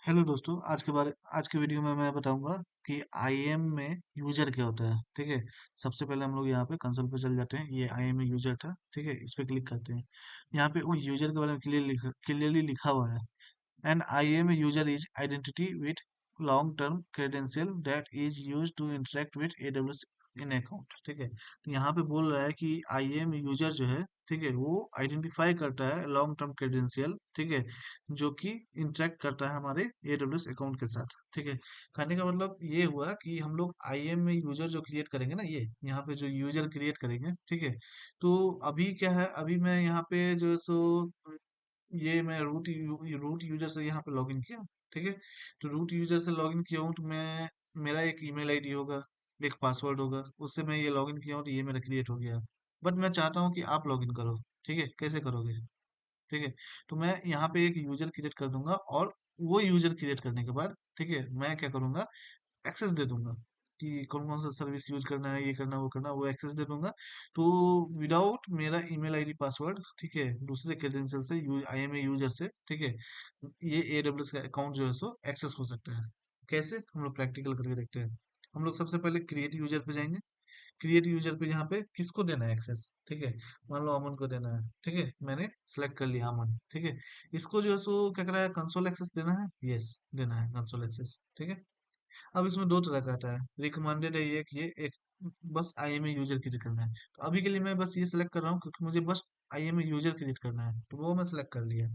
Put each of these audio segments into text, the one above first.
Hello दोस्तों, आज के वीडियो में मैं बताऊंगा कि आईएम में यूजर क्या होता है। ठीक है। सबसे पहले हम लोग यहाँ पे कंसोल पे चल जाते हैं। ये आईएम में यूजर था। ठीक है, इस पे क्लिक करते हैं। यहाँ पे वो यूजर के बारे में क्लियरली लिखा हुआ है। An IAM user is identity with long term credential that is use to interact with AWS in account. ठीक है, तो यहाँ पे बोल रहा है कि आईएम यूजर जो है, ठीक है, वो आइडेंटिफाई करता है लॉन्ग टर्म क्रेडेंशियल। ठीक है, जो कि इंटरेक्ट करता है हमारे एडब्ल्यूएस अकाउंट के साथ। ठीक है, कहने का मतलब ये हुआ कि हम लोग आईएम में यूजर जो क्रिएट करेंगे ना, ये यहाँ पे जो यूजर क्रिएट करेंगे, ठीक है, तो अभी क्या है, अभी मैं यहाँ पे जो है सो ये मैं रूट यूजर से यहाँ पे लॉगिन किया। ठीक है, तो रूट यूजर से लॉगिन किया हूँ तो मैं मेरा एक ईमेल आईडी होगा, एक पासवर्ड होगा, उससे मैं ये लॉगिन किया हूँ तो ये मेरा क्रिएट हो गया। बट मैं चाहता हूँ कि आप लॉगिन करो। ठीक है, कैसे करोगे? ठीक है, तो मैं यहाँ पे एक यूजर क्रिएट कर दूंगा और वो यूजर क्रिएट करने के बाद, ठीक है, मैं क्या करूंगा, एक्सेस दे दूंगा कि कौन कौन सा सर्विस यूज करना है, ये करना वो करना, वो एक्सेस दे दूंगा। तो विदाउट मेरा ईमेल आईडी पासवर्ड, ठीक है, दूसरे क्रेडेंशियल से आईएमए यूजर से, ठीक है, ये एडब्ल्यूएस का अकाउंट जो है सो एक्सेस हो सकता है। कैसे, हम लोग प्रैक्टिकल करके देखते हैं। हम लोग सबसे पहले क्रिएट यूजर पे जाएंगे। क्रिएट यूजर पे यहाँ पे किसको देना है एक्सेस, ठीक है, मान लो अमन को देना है। ठीक है, मैंने सेलेक्ट कर लिया अमन। ठीक है, इसको जो है सो क्या कर रहा है, कंसोल एक्सेस देना है। यस, देना है कंसोल एक्सेस। ठीक है, अब इसमें दो तरह का आता है, रिकमेंडेड है ये कि ये एक बस आईएमए यूजर क्रिएट करना है। तो अभी के लिए मैं बस ये सिलेक्ट कर रहा हूँ क्योंकि मुझे बस आईएमए यूजर क्रिएट करना है, तो वो मैं सिलेक्ट कर लिया।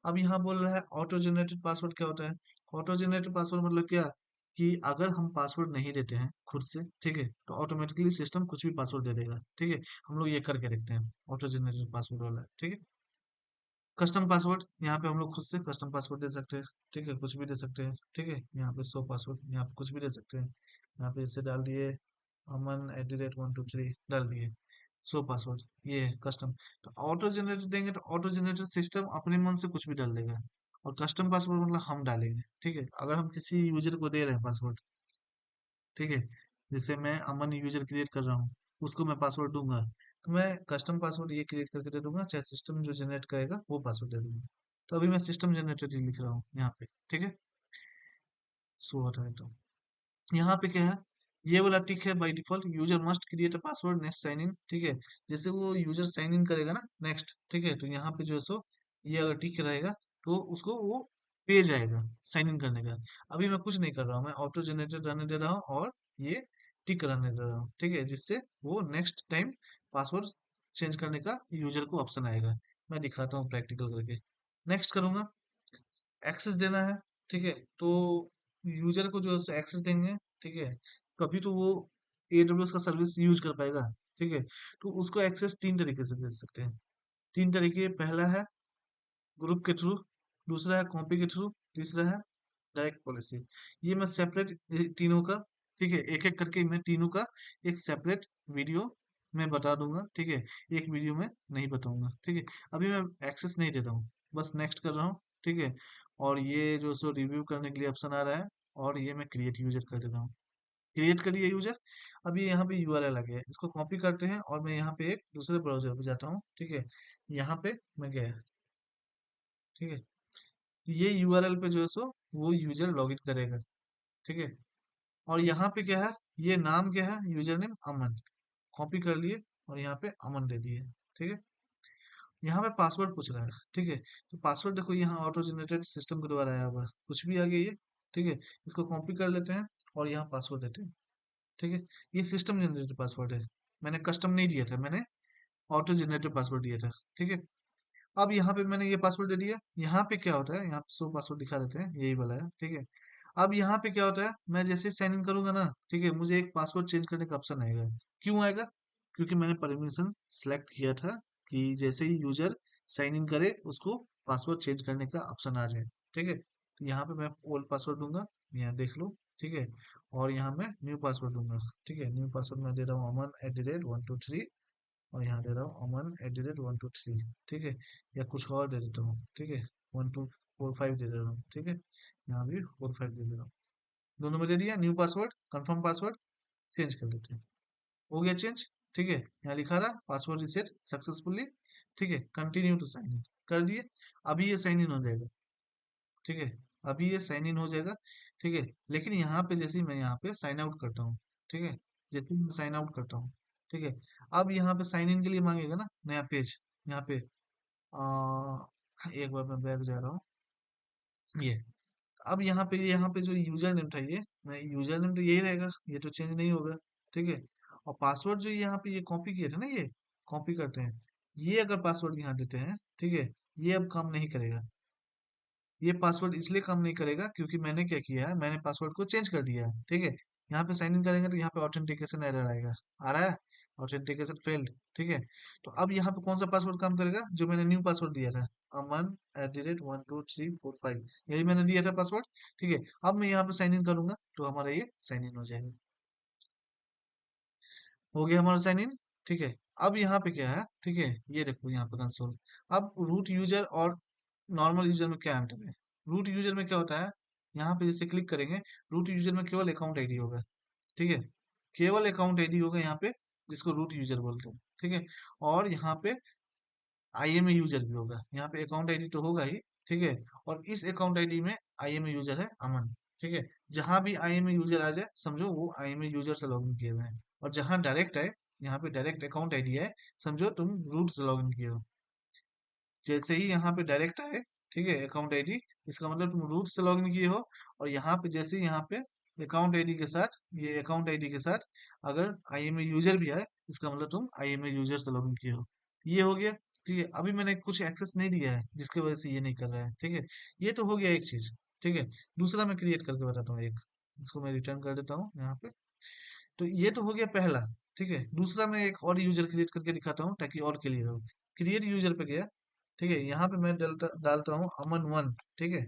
अब यहाँ बोल रहा है ऑटो जनरेटेड पासवर्ड क्या होता है। ऑटो जनरेटेड पासवर्ड मतलब क्या, कि अगर हम पासवर्ड नहीं देते हैं खुद से, ठीक है, तो ऑटोमेटिकली सिस्टम कुछ भी पासवर्ड दे देगा। ठीक है, हम लोग ये करके देखते हैं ऑटो जनरेटेड पासवर्ड वाला। ठीक है, कस्टम पासवर्ड, यहाँ पे हम लोग खुद से कस्टम पासवर्ड दे सकते हैं। ठीक है, कुछ भी दे सकते हैं। ठीक है, यहाँ पे शो पासवर्ड, यहाँ पे कुछ भी दे सकते हैं। यहाँ पे इसे डाल दिए, अमन @123 डाल दिए, शो पासवर्ड, ये है कस्टम। तो ऑटो जनरेटर देंगे तो ऑटो जनरेटर सिस्टम अपने मन से कुछ भी डाल देगा। और कस्टम पासवर्ड मतलब हम डालेंगे। ठीक है, अगर हम किसी यूजर को दे रहे हैं पासवर्ड, ठीक है, जैसे मैं अमन यूजर क्रिएट कर रहा हूँ, उसको मैं पासवर्ड दूंगा, तो मैं कस्टम पासवर्ड ये क्रिएट करके दे दूंगा, चाहे सिस्टम जो जनरेट करेगा वो पासवर्ड दे दूंगा। तो अभी मैं सिस्टम जनरेटर ही लिख रहा हूँ यहाँ पे। ठीक है, सो होता है तो यहाँ पे क्या है, ये वाला टिक है by default, user must create a password next sign in. ठीक है, जैसे वो यूजर साइन इन करेगा ना नेक्स्ट, ठीक है, तो यहाँ पे जो है सो ये अगर टिक रहेगा तो उसको वो पेज आएगा साइन इन करने का। अभी मैं कुछ नहीं कर रहा हूँ, मैं ऑटो जनरेटर रहने दे रहा हूँ और ये टिक रहने दे रहा हूँ। ठीक है, जिससे वो नेक्स्ट टाइम पासवर्ड चेंज करने का यूजर को ऑप्शन आएगा। मैं दिखाता हूँ प्रैक्टिकल करके। नेक्स्ट करूंगा, एक्सेस देना है। ठीक है, तो यूजर को जो है एक्सेस देंगे, ठीक है, तभी तो वो एडब्ल्यूएस का सर्विस यूज कर पाएगा। ठीक है, तो उसको एक्सेस तीन तरीके से दे सकते हैं। तीन तरीके, पहला है ग्रुप के थ्रू, दूसरा है कॉपी के थ्रू, तीसरा है डायरेक्ट पॉलिसी। ये मैं सेपरेट तीनों का, ठीक है, एक एक करके मैं तीनों का एक सेपरेट वीडियो मैं बता दूंगा। ठीक है, एक वीडियो में नहीं बताऊंगा। ठीक है, अभी मैं एक्सेस नहीं देता हूँ, बस नेक्स्ट कर रहा हूँ। ठीक है, और ये जो सो रिव्यू करने के लिए ऑप्शन आ रहा है, और ये मैं क्रिएट यूजर कर देता हूँ। क्रिएट करिए यूजर। अब ये यहाँ पे यूआरएल आ गया है, इसको कॉपी करते हैं और मैं यहाँ पे एक दूसरे ब्राउजर पे जाता हूँ। ठीक है, यहाँ पे मैं गया। ठीक है, ये यूआरएल पे जो है सो वो यूजर लॉगिन करेगा। ठीक है, और यहाँ पे क्या है, ये नाम क्या है, यूजर नेम अमन, कॉपी कर लिए और यहाँ पे अमन दे दिए। ठीक है, यहाँ पे पासवर्ड पूछ रहा है। ठीक है, तो पासवर्ड देखो यहाँ ऑटो जनरेटेड सिस्टम के द्वारा आया हुआ है, कुछ भी आ गया ये। ठीक है, इसको कॉपी कर लेते हैं और यहाँ पासवर्ड देते हैं। ठीक है, ये सिस्टम जनरेटेड पासवर्ड है, मैंने कस्टम नहीं दिया था, मैंने ऑटो जनरेटेड पासवर्ड दिया था। ठीक है, अब यहाँ पे मैंने ये पासवर्ड दे दिया। यहाँ पे क्या होता है, यहाँ पे शो पासवर्ड दिखा देते हैं, यही वाला है। ठीक है, अब यहाँ पे क्या होता है, मैं जैसे साइन इन करूंगा ना, ठीक है, मुझे एक पासवर्ड चेंज करने का ऑप्शन आएगा। क्यों आएगा? क्योंकि मैंने परमिशन सेलेक्ट किया था कि जैसे ही यूजर साइन इन करे उसको पासवर्ड चेंज करने का ऑप्शन आ जाए। ठीक है, तो यहाँ पे मैं ओल्ड पासवर्ड दूंगा, यहाँ देख लो। ठीक है, और यहाँ मैं न्यू पासवर्ड दूंगा। ठीक है, न्यू पासवर्ड मैं दे रहा हूँ अमन@123, और यहाँ दे रहा हूँ अमन@123। ठीक है, या कुछ और दे देता हूँ। ठीक है, 1245 दे दे रहा हूँ। ठीक है, यहाँ भी 45 दे दे रहा हूँ। दोनों में दे दिया new password, confirm password, change कर देते हैं। हो गया चेंज। ठीक है, यहाँ लिखा रहा पासवर्ड रिसेट सक्सेसफुली। ठीक है, कंटिन्यू टू साइन इन कर दिए। अभी ये साइन इन हो जाएगा। ठीक है, अभी ये साइन इन हो जाएगा, ठीक है। लेकिन यहाँ पे जैसे ही मैं यहाँ पे साइन आउट करता हूँ, ठीक है, जैसे ही मैं साइन आउट करता हूँ, ठीक है, अब यहाँ पे साइन इन के लिए मांगेगा ना नया पेज, यहाँ पे एक बार मैं बैक जा रहा हूँ, ये अब यहाँ पे जो यूजर नेम था, ये मैं यूजर नेम तो यही रहेगा, ये तो चेंज नहीं होगा, ठीक है। और पासवर्ड जो यहाँ पे ये कॉपी किए थे ना, ये कॉपी करते हैं, ये अगर पासवर्ड यहाँ देते हैं, ठीक है, ये अब काम नहीं करेगा। ये पासवर्ड इसलिए काम नहीं करेगा क्योंकि मैंने क्या किया है, मैंने पासवर्ड को चेंज कर दिया है, ठीक है। यहाँ पे साइन इन करेंगे तो यहाँ पे ऑथेंटिकेशन एरर आएगा, आ रहा है, ऑथेंटिकेशन फेल्ड, ठीक है। तो अब यहाँ पे कौन सा पासवर्ड काम करेगा, जो मैंने न्यू पासवर्ड दिया था, aman@12345, यही मैंने दिया था पासवर्ड, ठीक है। अब मैं यहाँ पे साइन इन करूंगा तो हमारा ये साइन इन हो जाएगा, हो गया हमारा साइन इन, ठीक है। अब यहाँ पे क्या है, ठीक है, ये देखो यहाँ पे कंसोल। अब रूट यूजर और नॉर्मल यूजर में क्या अंतर है? रूट यूजर में क्या होता है, यहाँ पे जैसे क्लिक करेंगे, रूट यूजर में केवल अकाउंट आईडी होगा, ठीक है, केवल अकाउंट आईडी होगा यहाँ पे, जिसको रूट यूजर बोलते हैं, ठीक है। और यहाँ पे आईएमए यूजर भी होगा, यहाँ पे अकाउंट आईडी तो होगा ही, ठीक है। और इस अकाउंट आईडी में आईएमए यूजर है अमन, ठीक है। जहां भी आईएमए यूजर आ जाए समझो वो आईएमए यूजर से लॉगिन किए हुए हैं, और जहां डायरेक्ट है, यहाँ पे डायरेक्ट अकाउंट आईडी है, समझो तुम रूट से लॉगिन किए हो। जैसे ही यहाँ पे डायरेक्ट आए, ठीक है, अकाउंट आईडी, इसका मतलब तुम रूट से लॉगिन किए हो। और यहाँ पे जैसे ही यहाँ पे अकाउंट आईडी के साथ, ये अकाउंट आईडी के साथ अगर आईएमए यूजर भी आए, इसका मतलब तुम आईएमए यूजर से लॉगिन किए हो। ये हो गया, ठीक है। अभी मैंने कुछ एक्सेस नहीं दिया है जिसकी वजह से ये नहीं कर रहा है, ठीक है। ये तो हो गया एक चीज, ठीक है। दूसरा मैं क्रिएट करके बताता हूँ एक, इसको मैं रिटर्न कर देता हूँ यहाँ पे। तो ये तो हो गया पहला, ठीक है। दूसरा मैं एक और यूजर क्रिएट करके दिखाता हूँ ताकि और क्लियर हो। क्रिएट यूजर पे गया, ठीक है, यहाँ पे मैं डालता डालता हूँ अमन 1, ठीक है।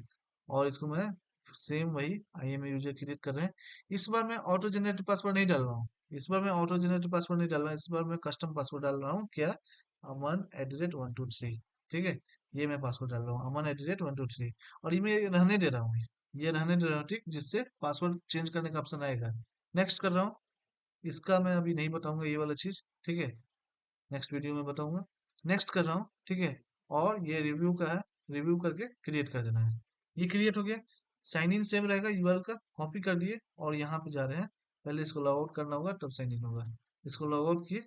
और इसको मैं सेम वही आईएमए यूजर क्रिएट कर रहे हैं। इस बार मैं ऑटो जनरेटेड पासवर्ड नहीं डाल रहा हूँ, इस बार मैं ऑटो जनरेटेड पासवर्ड नहीं डाल रहा हूँ, इस बार मैं कस्टम पासवर्ड डाल रहा हूँ, क्या, अमन@123, ठीक है। ये मैं पासवर्ड डाल रहा हूँ अमन@123, और ये मैं रहने दे रहा हूँ, ये रहने दे रहा हूँ, ठीक, जिससे पासवर्ड चेंज करने का ऑप्शन आएगा। नेक्स्ट कर रहा हूँ, इसका मैं अभी नहीं बताऊंगा ये वाला चीज, ठीक है, नेक्स्ट वीडियो में बताऊंगा। नेक्स्ट कर रहा हूँ, ठीक है। और ये रिव्यू का है, रिव्यू करके क्रिएट कर देना है। ये क्रिएट हो गया, साइन इन सेम रहेगा, यूआरएल का कॉपी कर दिए और यहाँ पे जा रहे हैं। पहले इसको लॉग आउट करना होगा तब साइन इन होगा, इसको लॉग आउट किए,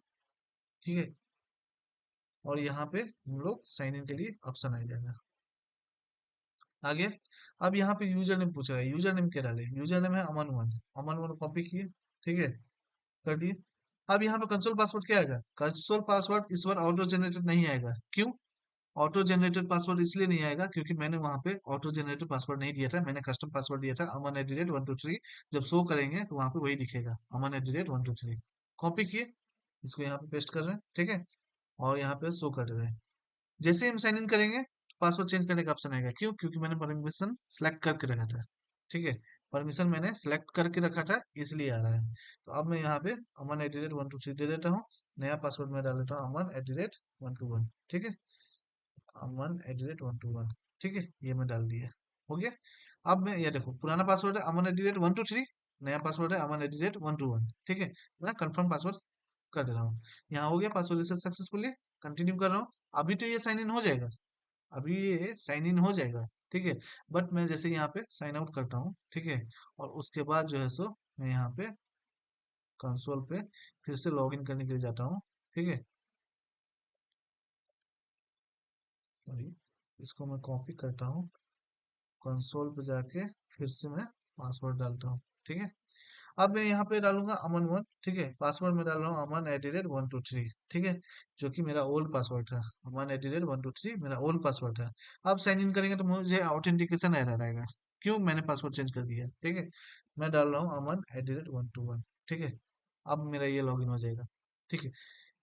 ठीक है। और यहाँ पे हम लोग साइन इन के लिए ऑप्शन आ जाएगा, आगे। अब यहाँ पे यूजर नेम पूछ रहा है, यूजर नेम क्या डाले, यूजर नेम है अमन 1, अमन 1 कॉपी किए, ठीक है, कर दिए। अब यहाँ पे कंसोल पासवर्ड क्या आएगा, कंसोल पासवर्ड इस बार ऑटो जनरेटेड नहीं आएगा, क्यों, ऑटो जनरेटेड पासवर्ड इसलिए नहीं आएगा क्योंकि मैंने वहां पे ऑटो जनरेटेड पासवर्ड नहीं दिया था, मैंने कस्टम पासवर्ड दिया था अमन@123। जब शो करेंगे तो वहां पे वही दिखेगा, अमन@123। कॉपी किए, इसको यहाँ पे पेस्ट कर रहे हैं, ठीक है। और यहाँ पे शो कर रहे हैं, जैसे ही हम साइन इन करेंगे पासवर्ड चेंज करने का ऑप्शन आएगा, क्यों, क्योंकि मैंने परमिशन सेलेक्ट करके रखा था, ठीक है। परमिशन मैंने सेलेक्ट करके रखा था इसलिए आ रहा है। तो अब मैं यहाँ पे अमन@123 दे देता हूँ, नया पासवर्ड मैं डाल देता हूँ अमन@121, ठीक है, 1 1 ठीक है, ये मैं डाल दिया, हो गया। अब मैं ये देखो पुराना पासवर्ड है अमन@123, नया पासवर्ड है अमन@121, ठीक है। मैं कंफर्म पासवर्ड कर दे रहा हूँ, यहाँ हो गया पासवर्ड रिसेट सक्सेसफुली। कंटिन्यू कर रहा हूँ, अभी तो ये साइन इन हो जाएगा, अभी ये साइन इन हो जाएगा, ठीक है। बट मैं जैसे यहाँ पे साइन आउट करता हूँ, ठीक है, और उसके बाद जो है सो मैं यहाँ पे कंसोल पे फिर से लॉग इन करने के लिए जाता हूँ, ठीक है। सॉरी, इसको मैं कॉपी करता हूँ, कंसोल पे जाके फिर से मैं पासवर्ड डालता हूँ, ठीक है। अब मैं यहाँ पे डालूंगा अमन 1, ठीक है, पासवर्ड में डाल रहा हूँ अमन@123, ठीक है, जो कि मेरा ओल्ड पासवर्ड था, अमन@123 मेरा ओल्ड पासवर्ड था। अब साइन इन करेंगे तो मुझे ऑथेंटिकेशन एरर आएगा, क्यों, मैंने पासवर्ड चेंज कर दिया, ठीक है। मैं डाल रहा हूँ अमन@121, ठीक है। अब मेरा ये लॉगिन हो जाएगा, ठीक है।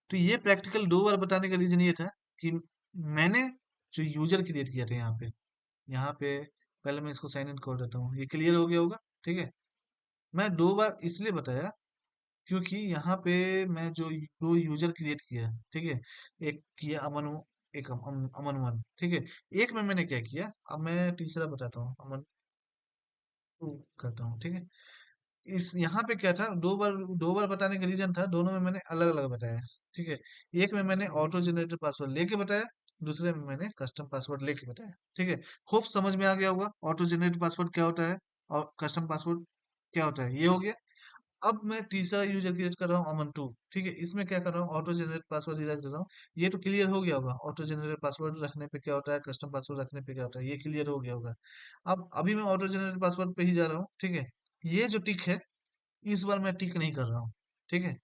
तो ये प्रैक्टिकल 2 बार बताने का रीजन ये था कि मैंने जो यूजर क्रिएट किया था यहाँ पे पहले मैं इसको साइन इन कर देता हूँ, ये क्लियर हो गया होगा, ठीक है। मैं 2 बार इसलिए बताया क्योंकि यहाँ पे मैं जो 2 यूजर क्रिएट किया, ठीक है, एक किया एक अमन 1, ठीक है। एक में मैंने क्या किया, अब मैं तीसरा बताता हूँ, अमन 2 करता हूँ, ठीक है। इस यहाँ पे क्या था, 2 बार बताने का रीजन था, दोनों में मैंने अलग अलग बताया, ठीक है। एक में मैंने ऑटो जनरेटर पासवर्ड लेके बताया, दूसरे में मैंने कस्टम पासवर्ड लेके बताया। ठीक है, होप समझ में आ गया होगा ऑटो जनरेट पासवर्ड क्या होता है और कस्टम पासवर्ड क्या होता है, ये हो गया। अब मैं तीसरा यूजर क्रिएट कर रहा हूँ, अमन टू। ठीक है, इसमें क्या कर रहा हूँ, ऑटो जनरेट पासवर्ड ही रख देता हूँ। ये तो क्लियर हो गया होगा, ऑटो जनरेट पासवर्ड रखने पे क्या होता है, कस्टम पासवर्ड रखने पे क्या होता है, ये क्लियर हो गया होगा। अब अभी मैं ऑटो जनरेट पासवर्ड पे ही जा रहा हूँ। ठीक है, ये जो टिक है, इस बार मैं टिक नहीं कर रहा हूँ। ठीक है,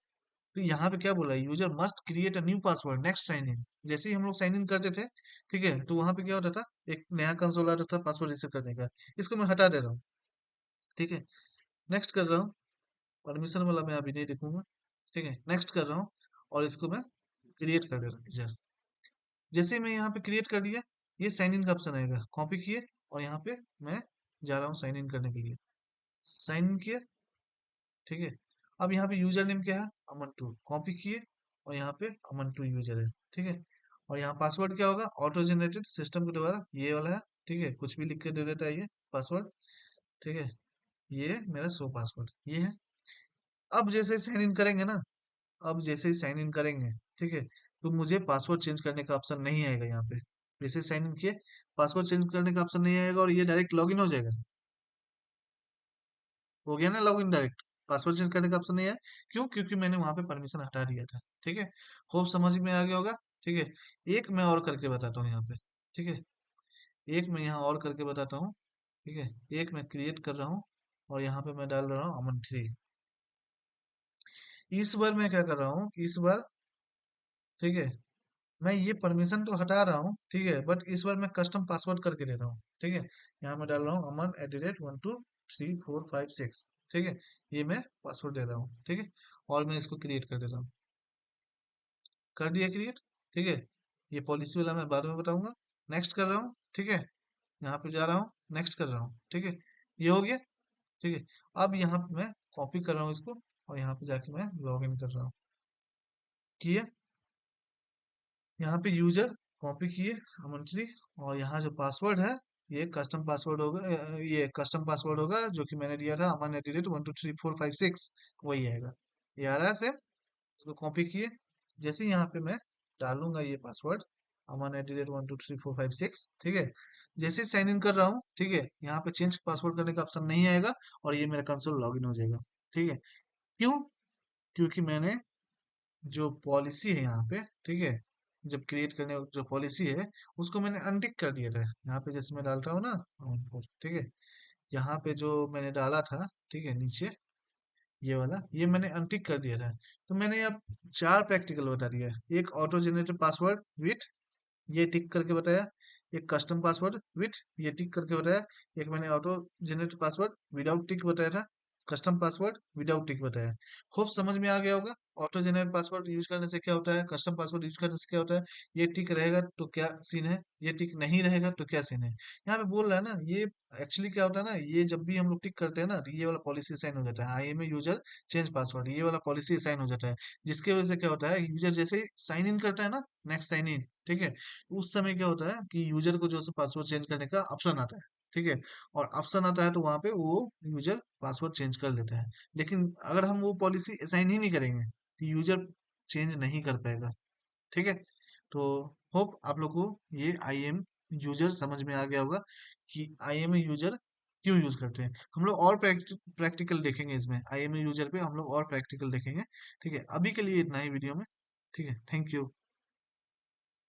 तो यहाँ पे क्या बोला है, user must create a new password next sign in. जैसे ही हम लोग साइन इन करते थे, ठीक है, तो वहां पे क्या होता था, एक नया कंसोल आता था पासवर्ड रिसेट करने का। इसको मैं हटा दे रहा हूँ। ठीक है, नेक्स्ट कर रहा हूँ। परमिशन वाला मैं अभी नहीं देखूंगा। ठीक है, नेक्स्ट कर रहा हूँ और इसको मैं क्रिएट कर दे रहा हूँ यूजर। जैसे ही मैं यहाँ पे क्रिएट कर दिया, ये साइन इन का ऑप्शन आएगा, कॉपी किए और यहाँ पे मैं जा रहा हूँ साइन इन करने के लिए। साइन इन किया। ठीक है, अब यहाँ पे यूजर नेम क्या है, अमन टू, कॉपी किए और यहाँ पे अमन टू यूजर है। ठीक है, और यहाँ पासवर्ड क्या होगा, ऑटो जनरेटेड सिस्टम के द्वारा, ये वाला है। ठीक है, कुछ भी लिख के दे देता है ये पासवर्ड। ठीक है, ये मेरा शो पासवर्ड ये है। अब जैसे साइन इन करेंगे ना, अब जैसे ही साइन इन करेंगे, ठीक है, तो मुझे पासवर्ड चेंज करने का ऑप्शन नहीं आएगा यहाँ पे। जैसे साइन इन किए, पासवर्ड चेंज करने का ऑप्शन नहीं आएगा और ये डायरेक्ट लॉगिन हो जाएगा। हो गया ना लॉगिन डायरेक्ट, पासवर्ड चेंज करने का ऑप्शन नहीं है। क्यों? क्योंकि मैंने वहां पे परमिशन हटा दिया था। ठीक है, होप समझ में आ गया होगा। ठीक है, एक मैं और करके बताता हूँ यहाँ पे। ठीक है, एक मैं यहाँ और करके बताता हूँ। ठीक है, एक मैं क्रिएट कर रहा हूँ और यहाँ पे मैं डाल रहा हूँ अमन थ्री। इस बार मैं क्या कर रहा हूँ, इस बार, ठीक है, मैं ये परमिशन तो हटा रहा हूँ। ठीक है, बट इस बार मैं कस्टम पासवर्ड करके दे रहा हूँ। ठीक है, यहाँ मैं डाल रहा हूँ अमन @123456। ठीक है, ये मैं पासवर्ड दे रहा हूँ। ठीक है, और मैं इसको क्रिएट कर दे रहा हूँ। कर दिया क्रिएट। ठीक है, ये पॉलिसी वाला मैं बाद में बताऊंगा। नेक्स्ट कर रहा हूँ। ठीक है, यहाँ पे जा रहा हूँ, नेक्स्ट कर रहा हूँ। ठीक है, ये हो गया। ठीक है, अब यहाँ पे मैं कॉपी कर रहा हूँ इसको और यहाँ पे जाके मैं लॉग इन कर रहा हूँ। किया, यहाँ पे यूजर कॉपी किए अमन श्री, और यहाँ जो पासवर्ड है, ये कस्टम पासवर्ड होगा। ये कस्टम पासवर्ड होगा जो कि मैंने दिया था, अमन@123456, वही आएगा। ये आ रहा है सेम। इसको कॉपी किए, जैसे ही यहाँ पे मैं डालूंगा ये पासवर्ड, अमन@123456। ठीक है, जैसे ही साइन इन कर रहा हूँ, ठीक है, यहाँ पे चेंज पासवर्ड करने का ऑप्शन नहीं आएगा और ये मेरा कंसोल लॉगिन हो जाएगा। ठीक है, क्यों? क्योंकि मैंने जो पॉलिसी है यहाँ पे, ठीक है, जब क्रिएट करने वक्त जो पॉलिसी है, उसको मैंने अनटिक कर दिया था। यहाँ पे जैसे मैं डालता हूँ ना, ठीक है, यहाँ पे जो मैंने डाला था, ठीक है, नीचे ये वाला, ये मैंने अनटिक कर दिया था। तो मैंने अब चार प्रैक्टिकल बता दिया है। एक ऑटो जनरेटेड पासवर्ड विथ, ये टिक करके बताया। एक कस्टम पासवर्ड विथ, ये टिक करके बताया। एक मैंने ऑटो जनरेट पासवर्ड विदाउट टिक बताया था। कस्टम पासवर्ड विदाउट टिक बताया। होप समझ में आ गया होगा ऑटो जनरेट पासवर्ड यूज करने से क्या होता है, कस्टम पासवर्ड यूज करने से क्या होता है। ये टिक रहेगा तो क्या सीन है, ये टिक नहीं रहेगा तो क्या सीन है। यहाँ पे बोल रहा है ना, ये एक्चुअली क्या होता है ना, ये जब भी हम लोग टिक करते हैं ना, तो ये वाला पॉलिसी साइन हो जाता है, I am a user change password, ये वाला पॉलिसी साइन हो जाता है। जिसकी वजह से क्या होता है, यूजर जैसे ही साइन इन करता है ना, नेक्स्ट साइन इन, ठीक है, उस समय क्या होता है कि यूजर को जो पासवर्ड चेंज करने का ऑप्शन आता है। ठीक है, और ऑप्शन आता है तो वहां पे वो यूजर पासवर्ड चेंज कर लेता है। लेकिन अगर हम वो पॉलिसी असाइन ही नहीं करेंगे तो यूजर चेंज नहीं कर पाएगा। ठीक है, तो होप आप लोग को ये आई एम यूजर समझ में आ गया होगा कि आई एम यूजर क्यों यूज करते हैं। हम लोग और प्रैक्टिकल देखेंगे इसमें, आई एम यूजर पे हम लोग और प्रैक्टिकल देखेंगे। ठीक है, अभी के लिए इतना ही वीडियो में। ठीक है, थैंक यू।